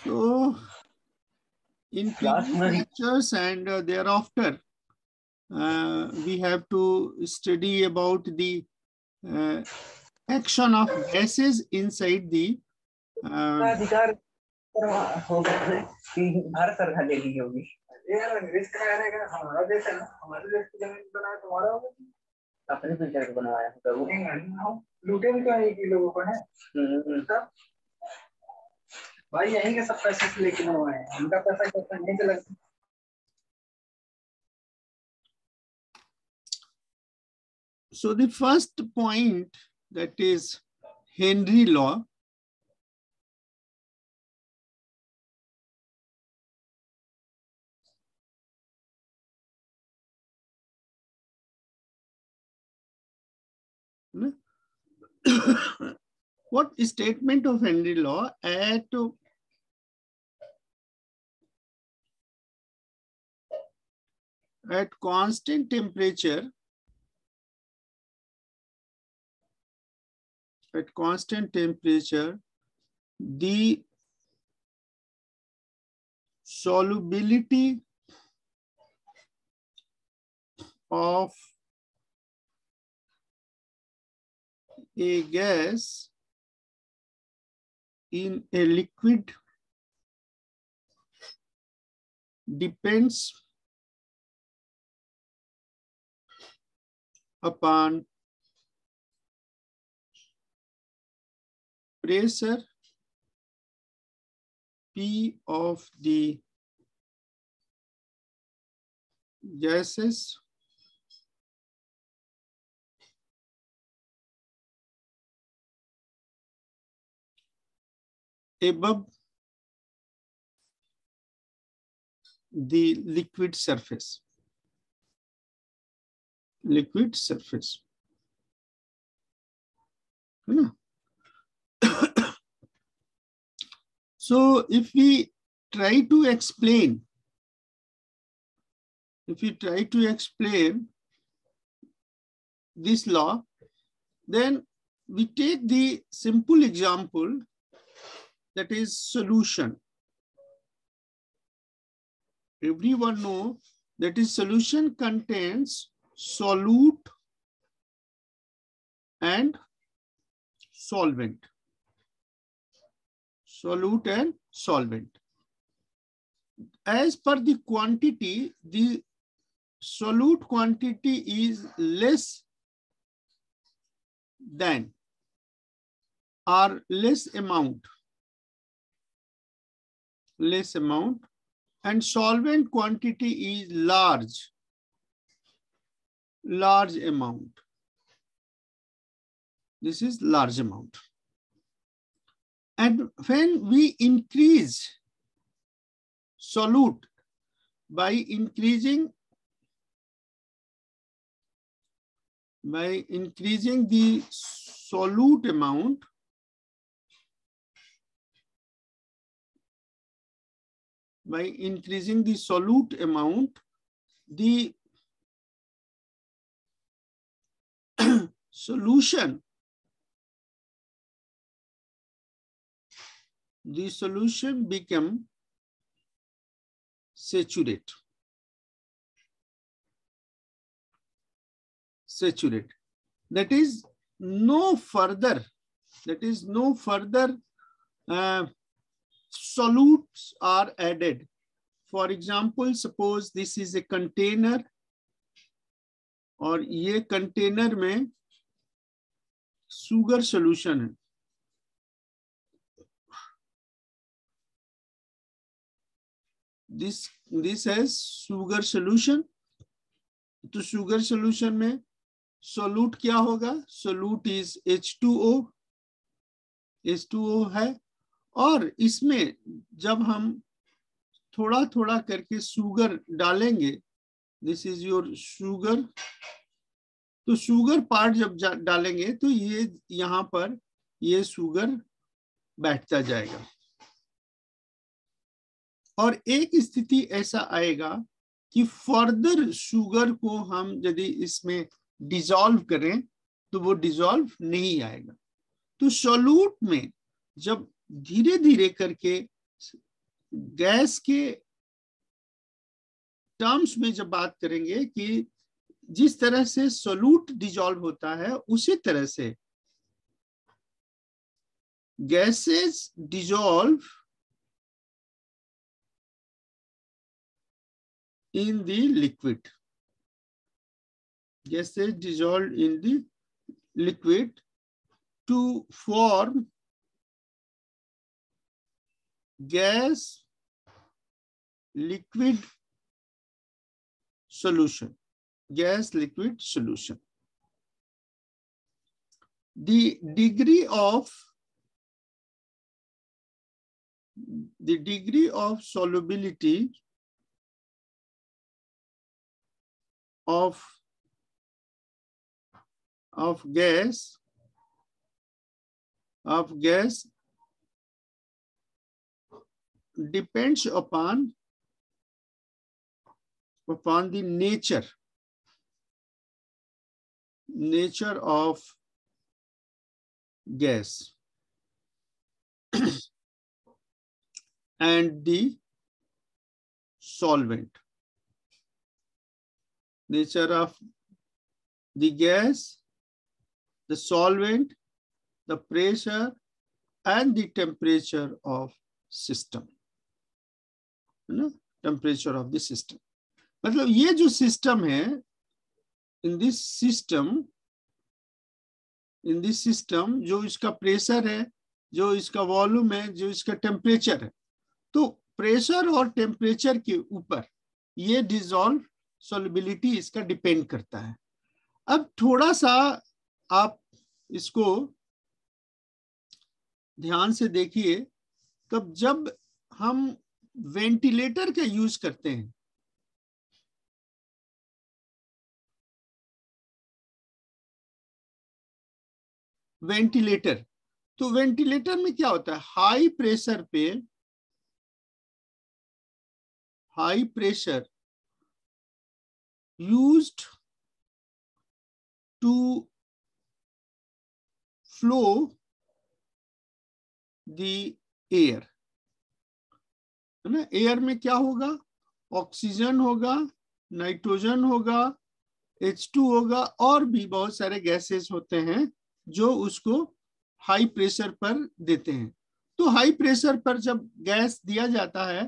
So in previous lectures and thereafter, we have to study about the action of gases inside the Bharat सरकार ले ली होगी। Risk रहेगा, हमारा देश है ना, हमारे देश की जमीन बनाया तुम्हारा होगा, अपने पिक्चर को बनवाया तो लूटे भी क्या एक लोगों को है। भाई यहीं के सब पैसे से लेके बनवाए, उनका पैसा कैसा नहीं चला। So the first point, that is Henry law. What statement of Henry law? At constant temperature, the solubility of a gas in a liquid depends upon pressure P of the gases above the liquid surface. So if we try to explain this law, then we take the simple example, that is solution. Everyone knows that is solution contains solute and solvent. As per the quantity, the solute quantity is less than or less amount, and solvent quantity is large amount. This is large amount. And when we increase solute by increasing the solute amount, the solution become saturate. That is no further solutes are added. For example, suppose this is a container और ये container में sugar solution है. This has sugar solution. तो sugar solution में सोलूट क्या होगा? सोलूट is H2O है. और इसमें जब हम थोड़ा थोड़ा करके शुगर डालेंगे, दिस इज योर शुगर, तो शुगर पार्ट जब डालेंगे तो ये यहाँ पर ये शुगर बैठता जाएगा. और एक स्थिति ऐसा आएगा कि फर्दर शुगर को हम यदि इसमें डिसॉल्व करें तो वो डिसॉल्व नहीं आएगा. तो सोलूट में जब धीरे धीरे करके गैस के टर्म्स में जब बात करेंगे कि जिस तरह से सोल्यूट डिजॉल्व होता है उसी तरह से gases dissolve in the liquid. Gases dissolved in the liquid to form gas liquid solution. Gas liquid solution. The degree of solubility of gas depends upon the nature of gas and the solvent. Nature of the gas, the solvent, the pressure and the temperature of system. Temperature of the system. मतलब ये जो system है, in this system जो इसका pressure है, जो इसका volume है, जो इसका टेम्परेचर है, तो प्रेशर और टेम्परेचर के ऊपर ये डिसॉल्व सॉल्युबिलिटी इसका डिपेंड करता है। अब थोड़ा सा आप इसको ध्यान से देखिए, तब जब हम वेंटिलेटर का यूज करते हैं, वेंटिलेटर, तो वेंटिलेटर में क्या होता है, high pressure used to flow the air, है ना। एयर में क्या होगा, ऑक्सीजन होगा, नाइट्रोजन होगा, H2 होगा और भी बहुत सारे गैसेस होते हैं जो उसको हाई प्रेशर पर देते हैं। तो हाई प्रेशर पर जब गैस दिया जाता है,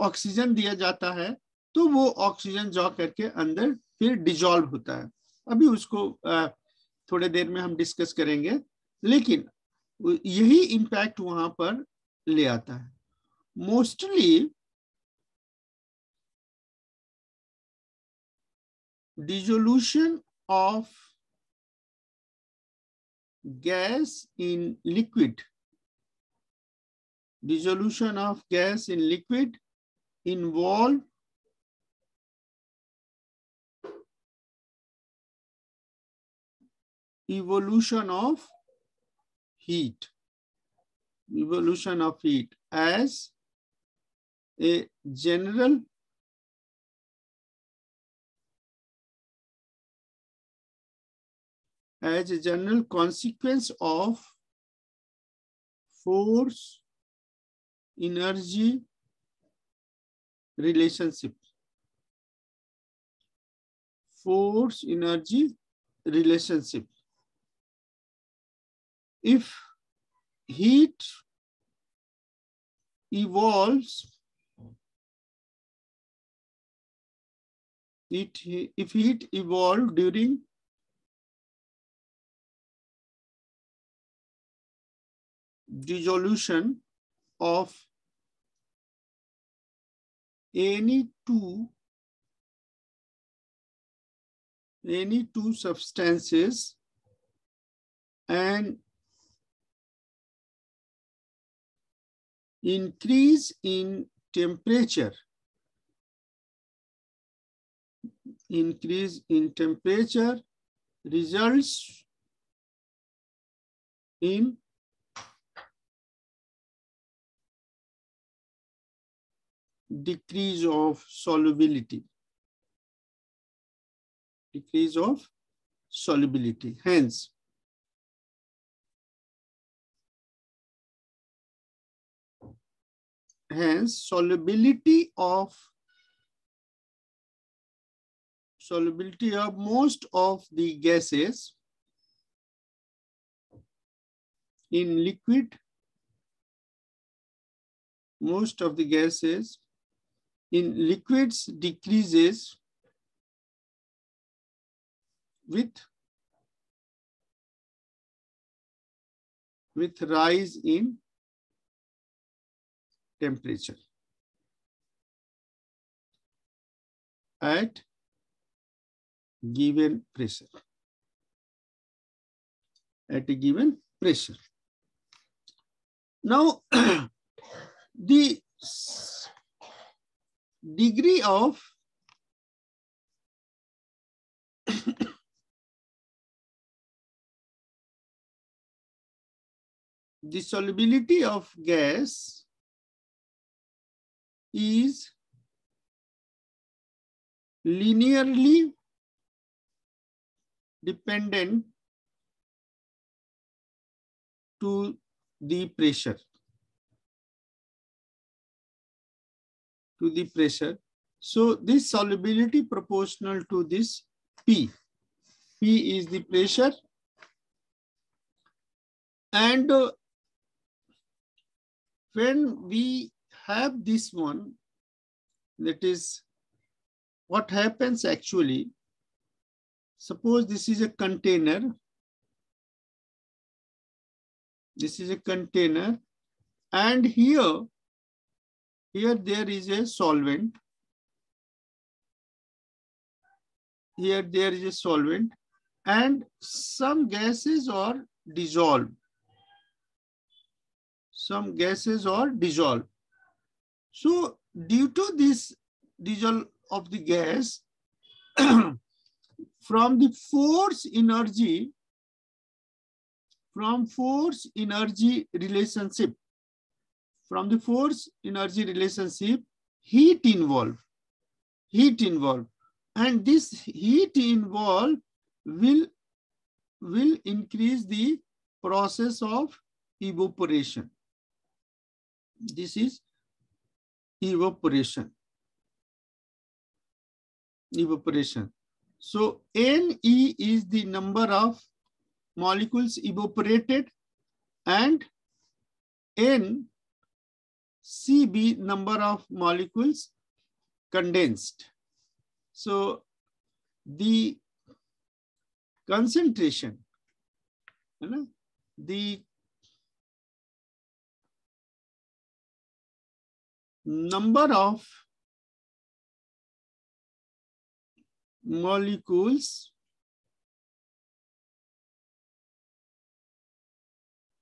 ऑक्सीजन दिया जाता है, तो वो ऑक्सीजन जा करके अंदर फिर डिजॉल्व होता है। अभी उसको थोड़े देर में हम डिस्कस करेंगे, लेकिन यही इम्पैक्ट वहां पर ले आता है। Mostly dissolution of gas in liquid, dissolution of gas in liquid involve evolution of heat as a general consequence of force energy relationship. Force energy relationship. If heat evolves, if heat evolves during dissolution of any two substances and increase in temperature, results in decrease of solubility. Hence, hence solubility of most of the gases in liquid, most of the gases in liquids decreases with rise in temperature at given pressure. At a given pressure. Now, the degree of the solubility of gas is linearly dependent to the pressure. So this solubility proportional to this P. P is the pressure, and when we have this one, that is what happens actually. Suppose this is a container. This is a container, and here there is a solvent. Here there is a solvent, and some gases are dissolved. Some gases are dissolved. So due to this dissolve of the gas, from the force energy relationship, heat involved, and this heat involved will increase the process of evaporation. This is evaporation. So Ne is the number of molecules evaporated, and Ncb number of molecules condensed. So the concentration, the number of molecules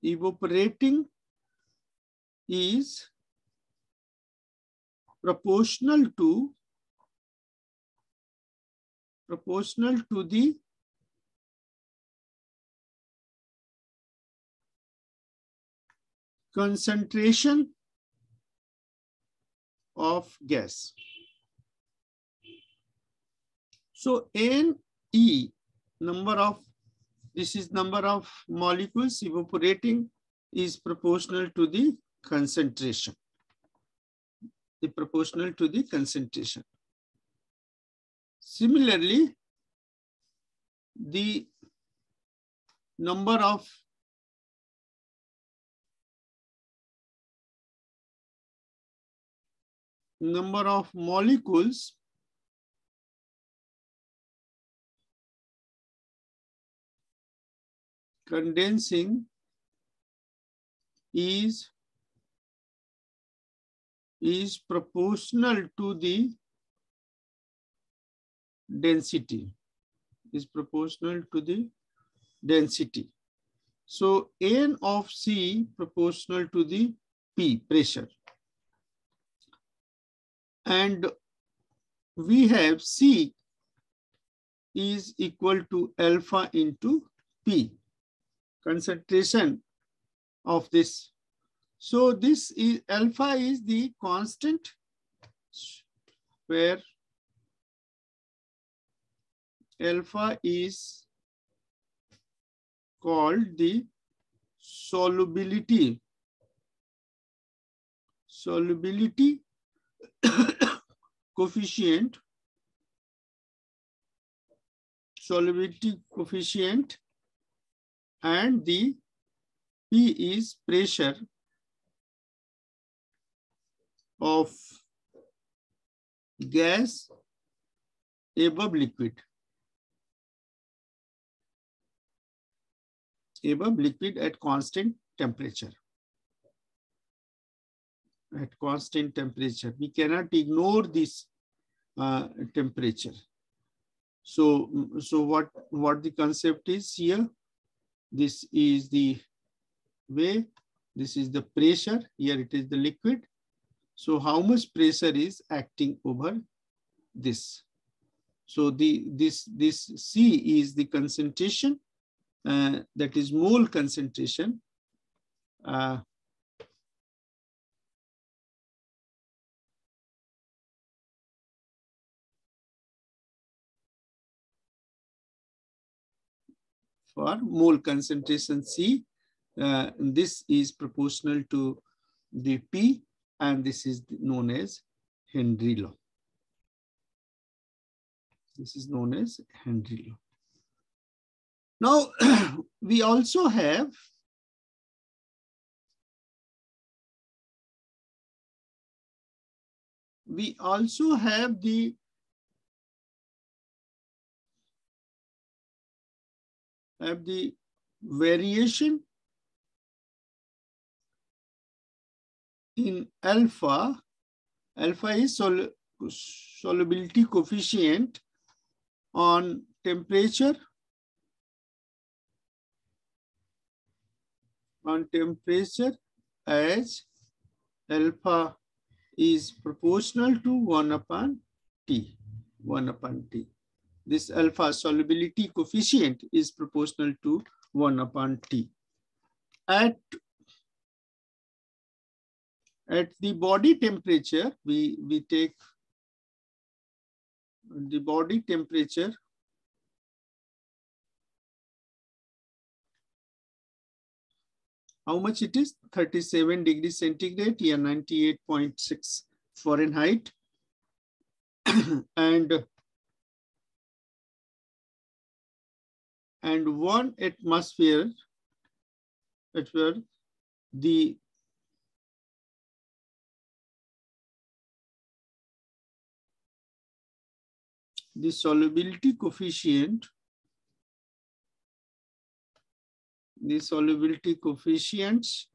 evaporating is proportional to the concentration of gas. So Ne, number of molecules evaporating, is proportional to the concentration. Similarly, the number of molecules condensing is proportional to the density. So N of C proportional to the P, pressure. And we have C is equal to alpha into P, concentration of this. So this is alpha is the constant where alpha is called the solubility solubility coefficient and the P is pressure of gas above liquid at constant temperature. At constant temperature, we cannot ignore this temperature. So what the concept is here? This is the way. This is the pressure. Here it is the liquid. So how much pressure is acting over this? So this C is the concentration, that is mole concentration. For mole concentration C, this is proportional to the P, and this is known as Henry law. This is known as Henry law. Now, we also have the variation in alpha. Alpha is solubility coefficient on temperature. As alpha is proportional to 1/T. This alpha solubility coefficient is proportional to 1/T. At the body temperature, we take the body temperature how much it is? 37 degrees centigrade, yeah, 98.6 Fahrenheit. and 1 atmosphere, the solubility coefficient, the solubility coefficients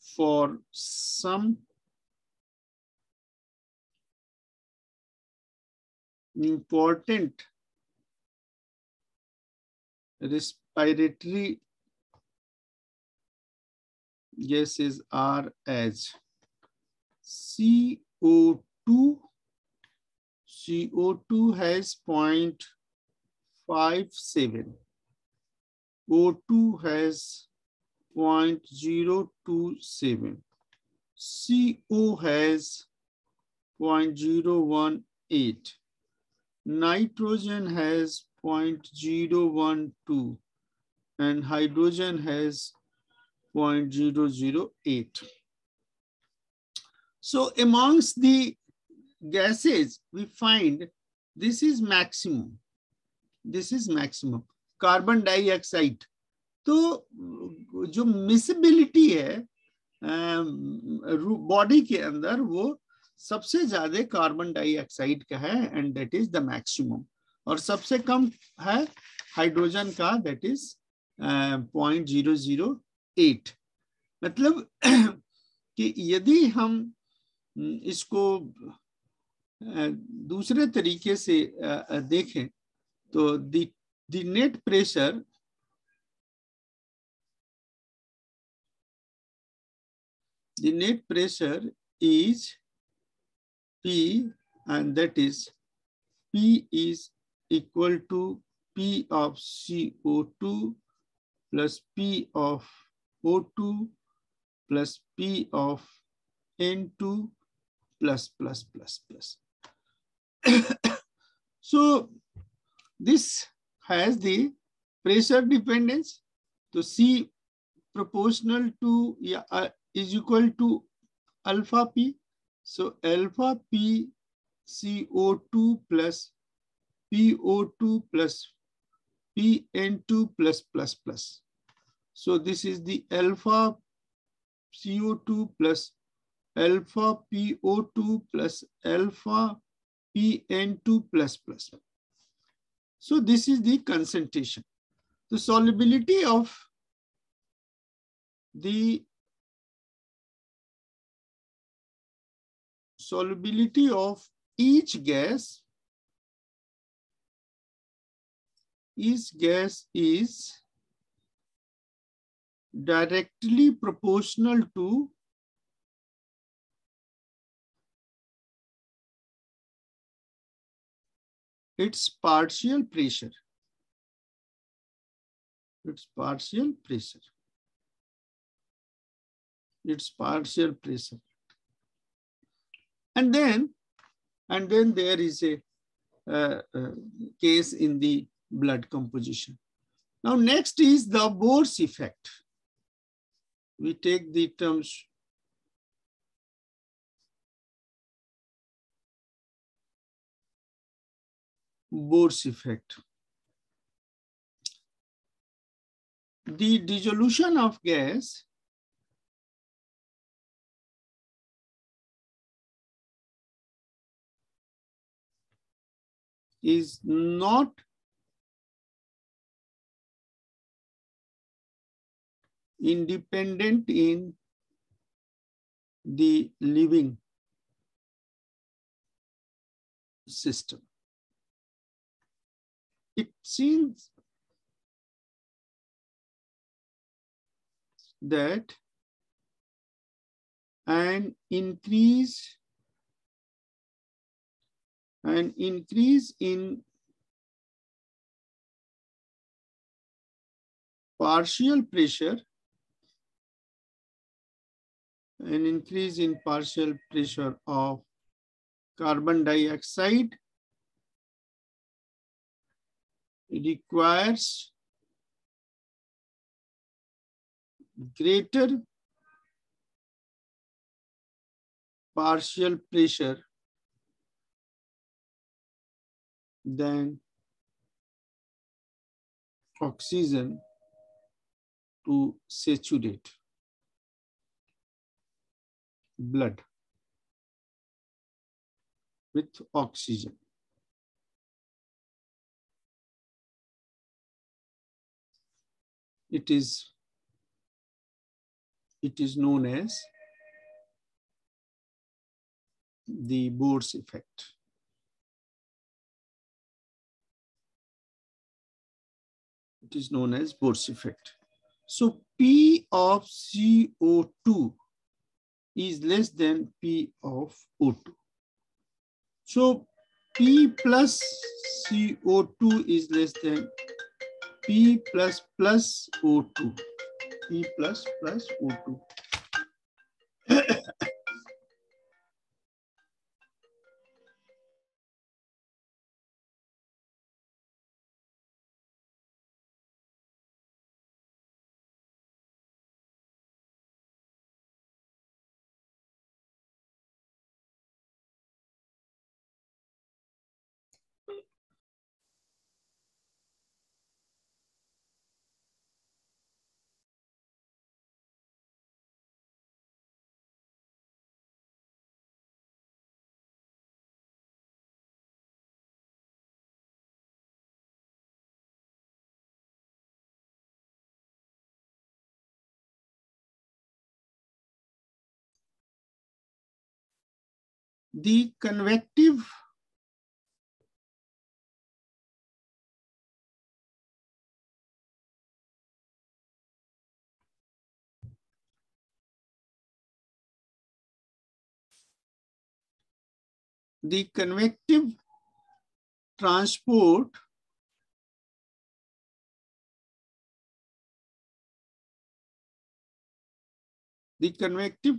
for some important respiratory gases are as CO2. CO2 has 0.57. O2 has 0.027. CO has 0.018. Nitrogen has 0.012 and hydrogen has 0.008. So amongst the gases, we find this is maximum. Carbon dioxide, तो जो miscibility है body के अंदर वो सबसे ज्यादा carbon dioxide का है, and that is the maximum, और सबसे कम है हाइड्रोजन का, दैट इज 0.008. मतलब कि यदि हम इसको दूसरे तरीके से देखें तो the net pressure is P, and that is P is equal to P of CO2 plus P of O2 plus P of N2 plus. So this has the pressure dependence. So C proportional to is equal to alpha P. So alpha P CO2 plus PO2 plus PN2 plus plus plus. So this is the alpha CO2 plus alpha PO2 plus alpha PN2 plus plus. So this is the concentration. The solubility of each gas is directly proportional to its partial pressure. Its partial pressure. And then there is a case in the blood composition. Now next is the Bohr's effect. We take the terms Bohr's effect. The dissolution of gas is not independent in the living system. It seems that an increase in partial pressure, of carbon dioxide requires greater partial pressure than oxygen to saturate blood with oxygen. It is known as the Bohr's effect. It is known as Bohr's effect. So P of CO2 is less than P of O2. So P plus CO2 is less than P plus plus O2. P plus plus O2. The convective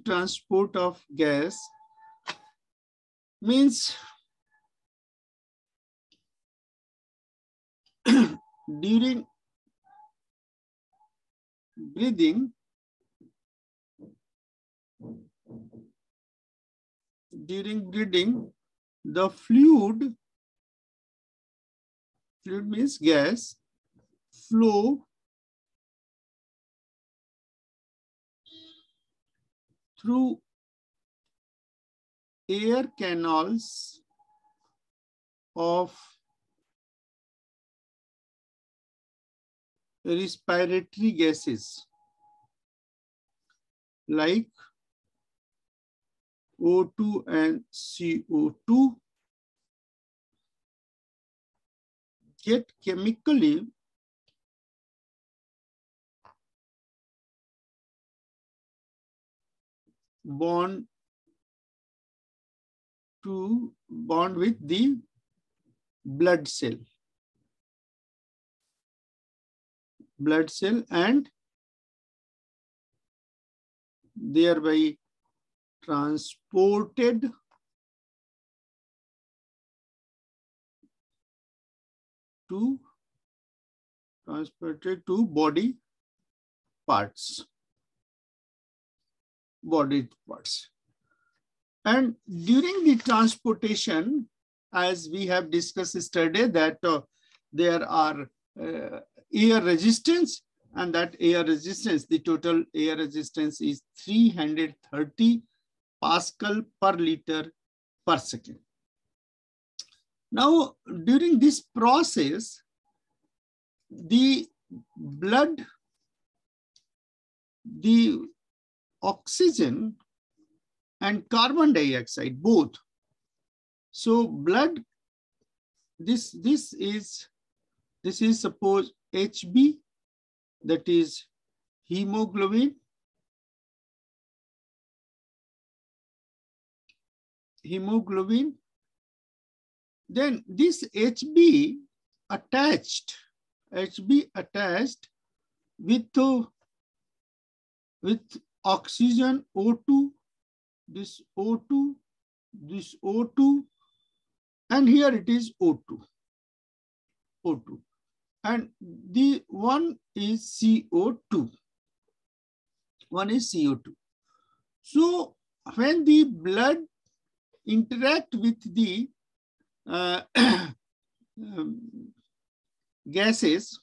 transport of gas means during breathing, during breathing, the fluid means gas, flow through air canals of respiratory gases like O2 and CO2 get chemically bond with the blood cell and thereby transported to body parts. And during the transportation, as we have discussed yesterday, that there are air resistance, and that air resistance, the total air resistance is 330 Pascal per liter per second. Now, during this process, the blood, the oxygen and carbon dioxide, both. So blood, this is suppose HB, that is hemoglobin. Then this HB attached with oxygen O2, this O2, and here it is O2. And the one is CO2. So when the blood interact with the gases,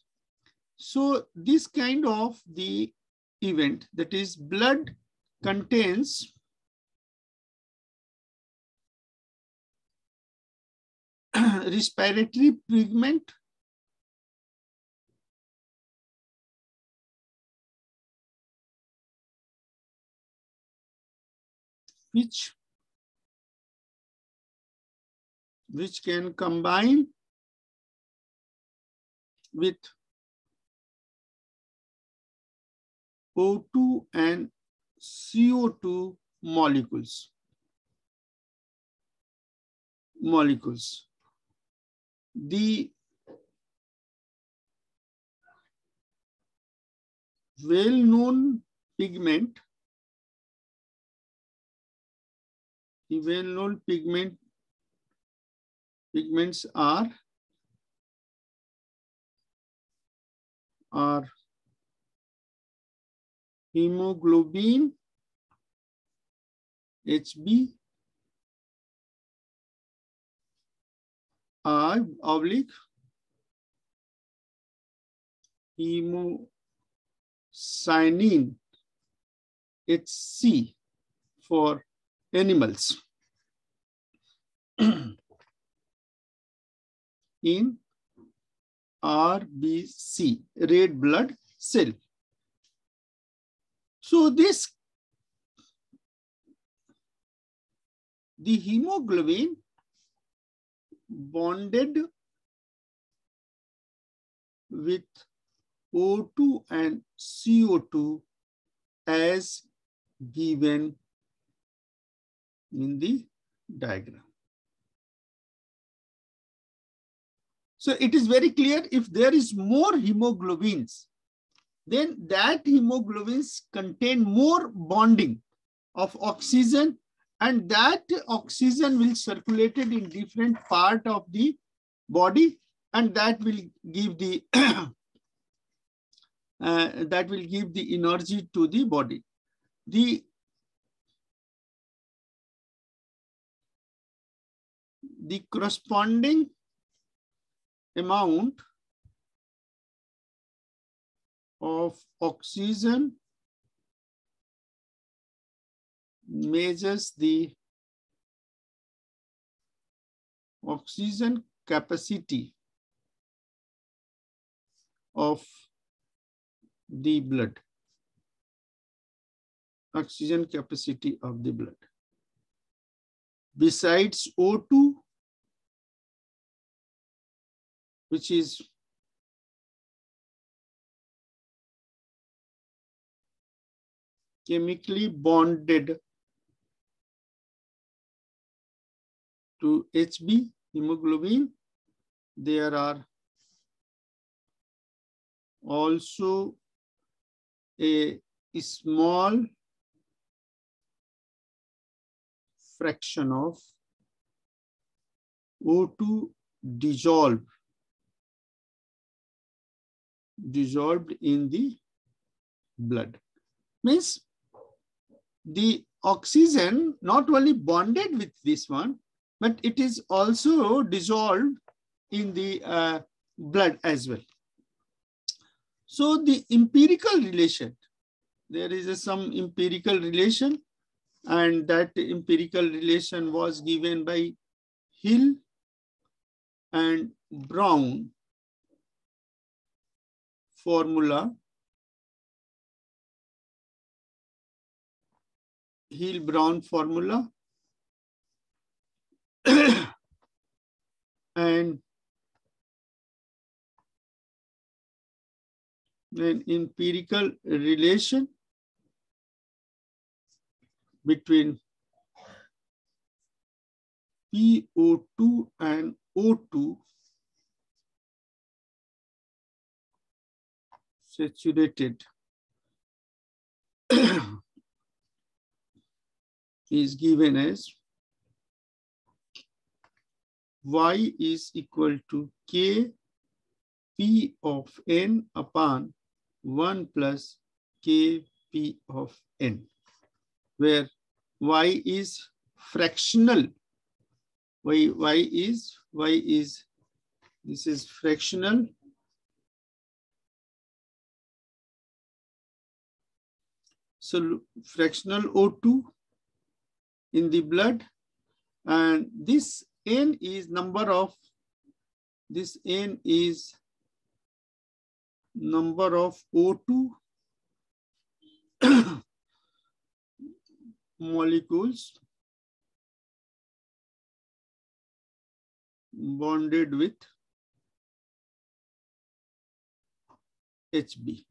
so this kind of the event, that is blood contains respiratory pigment, which can combine with O2 and CO2 molecules. The well-known pigments are hemoglobin, HB, oblique hemocyanin, HC for animals in RBC, red blood cell. So the hemoglobin bonded with O2 and CO2 as given in the diagram. So it is very clear, if there is more hemoglobins, then that hemoglobins contain more bonding of oxygen, and that oxygen will circulate in different part of the body, and that will give the energy to the body. the corresponding amount of oxygen measures the oxygen capacity of the blood. Oxygen capacity of the blood. Besides O2, which is chemically bonded to Hb, hemoglobin, there are also a small fraction of O2 dissolved in the blood. Means the oxygen not only bonded with this one, but it is also dissolved in the blood as well. So the empirical relation, there is some empirical relation, and that empirical relation was given by Hill and Brown formula. Hill-Brown formula. And an empirical relation between PO2 and O2 saturated is given as Y is equal to K P of N upon 1 plus K P of N, where Y is fractional. This is fractional. So fractional O2 in the blood, and this N is number of O2 molecules bonded with Hb,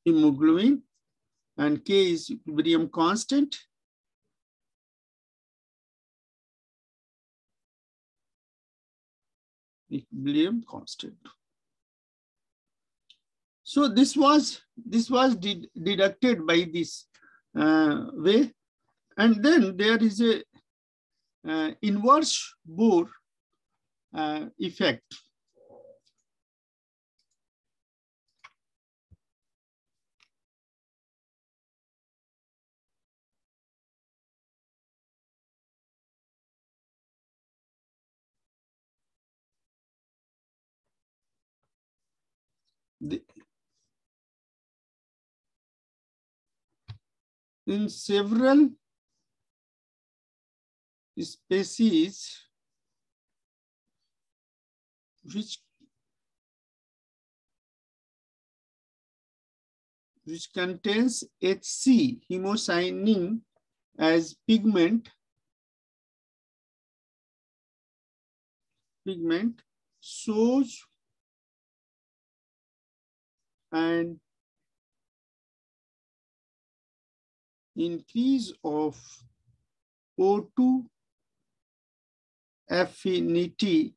hemoglobin, and K is equilibrium constant. Equilibrium constant. So this was deducted by this way, and then there is a inverse Bohr effect. In several species which contains Hc, hemocyanin, as pigment shows an increase of O2 affinity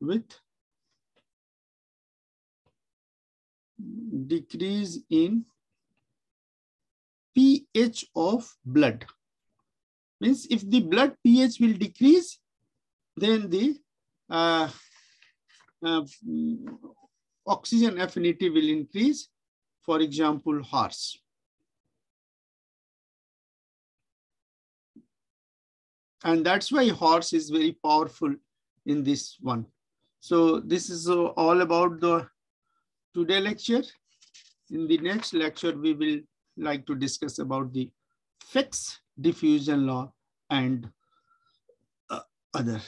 with decrease in pH of blood. Means if the blood pH will decrease, then the oxygen affinity will increase. For example, horse. And that's why horse is very powerful in this one. So this is all about the today lecture. In the next lecture, we will like to discuss about the Fick's diffusion law and other.